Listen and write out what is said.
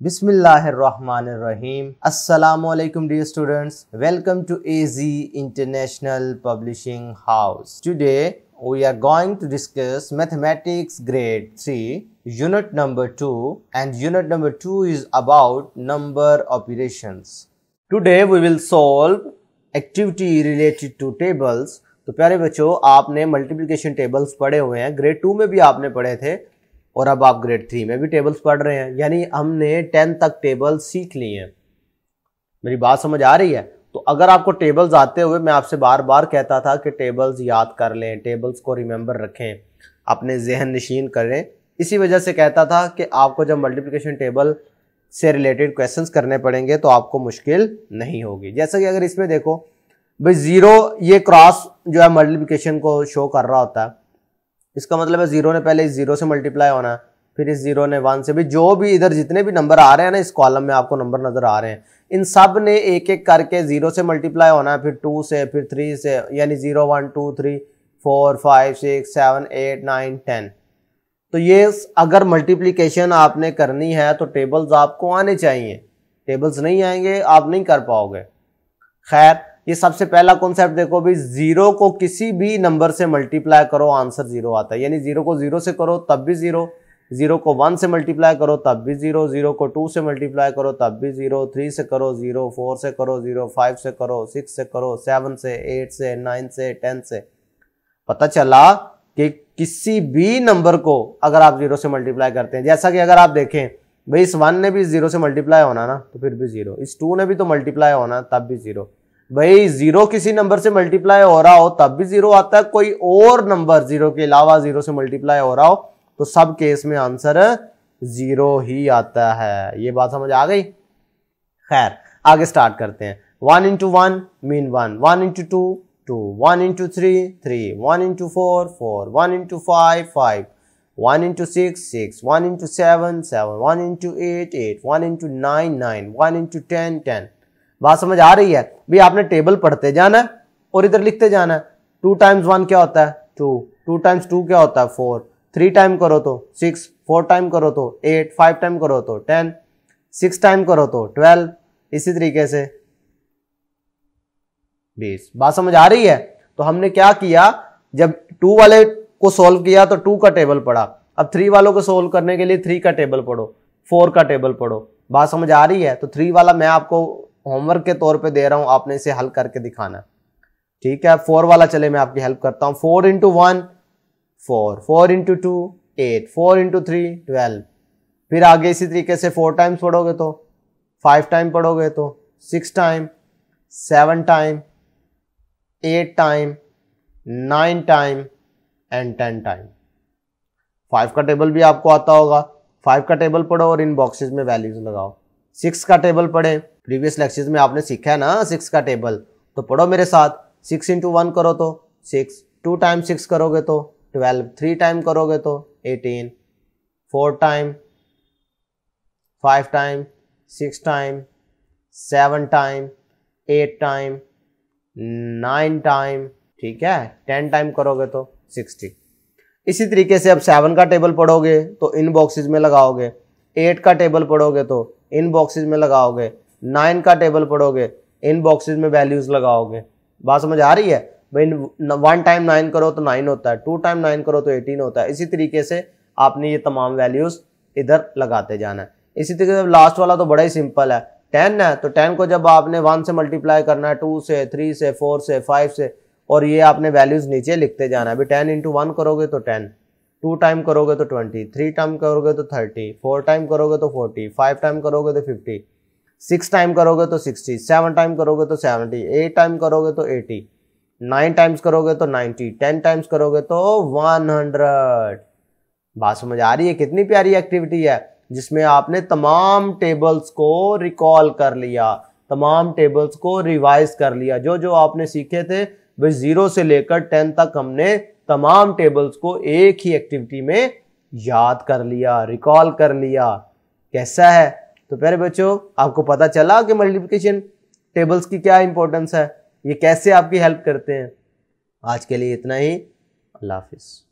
Bismillahirrahmanirrahim. Assalamualaikum dear students. Welcome to AZ International Publishing House. Today we are going to discuss Mathematics Grade 3 Unit number 2, and Unit number 2 is about number operations. Today we will solve activity related to tables. तो प्यारे बच्चों, आपने multiplication tables पढ़े हुए हैं, grade 2 में भी आपने पढ़े थे और अब आप ग्रेड 3 में भी टेबल्स पढ़ रहे हैं, यानी हमने 10 तक टेबल सीख लिए हैं। मेरी बात समझ आ रही है? तो अगर आपको टेबल्स आते हुए मैं आपसे बार बार कहता था कि टेबल्स याद कर लें, टेबल्स को रिमेंबर रखें, अपने जहन नशीन करें, इसी वजह से कहता था कि आपको जब मल्टीप्लिकेशन टेबल से रिलेटेड क्वेश्चंस करने पड़ेंगे तो आपको मुश्किल नहीं होगी। जैसा कि अगर इसमें देखो भाई, जीरो ये क्रॉस जो है मल्टीप्लिकेशन को शो कर रहा होता है, इसका मतलब है जीरो ने पहले इस जीरो से मल्टीप्लाई होना है, फिर इस जीरो ने 1 से, भी जो भी इधर जितने भी नंबर आ रहे हैं ना, इस कॉलम में आपको नंबर नजर आ रहे हैं, इन सब ने एक एक करके जीरो से मल्टीप्लाई होना है, फिर 2 से, फिर 3 से, यानी 0 1 2 3 4 5 6 7 8 9 10। तो ये अगर मल्टीप्लिकेशन आपने करनी है तो टेबल्स आपको आने चाहिए, टेबल्स नहीं आएंगे आप नहीं कर पाओगे। खैर, ये सबसे पहला कॉन्सेप्ट देखो भी, जीरो को किसी भी नंबर से मल्टीप्लाई करो आंसर जीरो आता है, यानी जीरो को जीरो से करो तब भी जीरो, जीरो को 1 से मल्टीप्लाई करो तब भी जीरो, जीरो को 2 से मल्टीप्लाई करो तब भी जीरो, 3 से करो जीरो, 4 से करो जीरो, 5 से करो, 6 से करो, 7 से, 8 से, 9 से, 10 से। पता चला कि किसी भी नंबर को अगर आप जीरो से मल्टीप्लाई करते हैं, जैसा कि अगर आप देखें भाई, इस 1 ने भी जीरो से मल्टीप्लाई होना ना तो फिर भी जीरो, इस 2 ने भी तो मल्टीप्लाई होना तब भी जीरो। भाई जीरो किसी नंबर से मल्टीप्लाई हो रहा हो तब भी जीरो आता है, कोई और नंबर जीरो के अलावा जीरो से मल्टीप्लाई हो रहा हो तो सब केस में आंसर जीरो ही आता है। ये बात समझ आ गई? खैर, आगे स्टार्ट करते हैं। 1 into 1 mean 1, 1 into 2 2, 1 into 3 3, 1 into 4 4, 1 into 5 5, 1 into 6 6, 1 into 7 7, 1 into 8 8, 1 into 9 9, 1 into 10 10। बात समझ आ रही है? भी आपने टेबल पढ़ते जाना है और इधर लिखते जाना है। 2 times 1 क्या होता है? 2, 2 times 2 क्या होता है? 4, 3 टाइम करो तो 6, 4 टाइम करो तो 8, 5 टाइम करो तो 10, 6 टाइम करो तो 12, इसी तरीके से 20। बात समझ आ रही है? तो हमने क्या किया, जब 2 वाले को सोल्व किया तो 2 का टेबल पढ़ा, अब 3 वालों को सोल्व करने के लिए 3 का टेबल पढ़ो, 4 का टेबल पढ़ो। बात समझ आ रही है? तो 3 वाला मैं आपको होमवर्क के तौर पे दे रहा हूं, आपने इसे हल करके दिखाना, ठीक है। 4 वाला चले मैं आपकी हेल्प करता हूं। 4 into 1 4, 4 into 2 8, 4 into 3 12। फिर आगे इसी तरीके से 4 टाइम्स पढ़ोगे तो 5 टाइम पढ़ोगे तो 6 time, 7 time, 8 time, 9 time and 10 time. 5 का टेबल भी आपको आता होगा, 5 का टेबल पढ़ो और इन बॉक्सेस में वैल्यूज लगाओ। 6 का टेबल पढ़े, प्रीवियस लेक्चर्स में आपने सीखा है ना 6 का टेबल, तो पढ़ो मेरे साथ। 6 into 1 करो तो 6, 2 times 6 करोगे तो 12, 3 टाइम करोगे तो 18, 4 time, 5 time, 6 time, 7 time, 8 time, 9 time, ठीक है। 10 टाइम करोगे तो 60। इसी तरीके से अब 7 का टेबल पढ़ोगे तो इन बॉक्सेस में लगाओगे, 8 का टेबल पढ़ोगे तो इन बॉक्सेस में लगाओगे, 9 का टेबल पढ़ोगे इन बॉक्सेस में वैल्यूज लगाओगे। बात समझ आ रही है? भाई 1 टाइम 9 करो तो 9 होता है, 2 टाइम 9 करो तो 18 होता है। इसी तरीके से आपने ये तमाम वैल्यूज इधर लगाते जाना है। इसी तरीके से लास्ट वाला तो बड़ा ही सिंपल है, 10 है तो 10 को जब आपने 1 से मल्टीप्लाई करना है, 2 से, 3 से, 4 से, 5 से, और ये आपने वैल्यूज नीचे लिखते जाना है। 10 into 1 करोगे तो 10, 2 टाइम करोगे तो 20, 3 टाइम करोगे तो 30, 4 टाइम करोगे तो 40, 5 टाइम करोगे तो 50, 6 टाइम करोगे तो 60, 7 टाइम करोगे तो 70, 8 टाइम करोगे तो 80, 9 टाइम्स करोगे तो 90, 10 टाइम्स करोगे तो 100। बात समझ आ रही है? कितनी प्यारी एक्टिविटी है जिसमें आपने तमाम टेबल्स को रिकॉल कर लिया, तमाम टेबल्स को रिवाइज कर लिया। जो जो आपने सीखे थे भाई 0 से लेकर 10 तक हमने तमाम टेबल्स को एक ही एक्टिविटी में याद कर लिया, रिकॉल कर लिया। कैसा है? तो प्यारे बच्चों, आपको पता चला कि मल्टीप्लिकेशन टेबल्स की क्या इंपॉर्टेंस है, ये कैसे आपकी हेल्प करते हैं। आज के लिए इतना ही। अल्लाह हाफिज।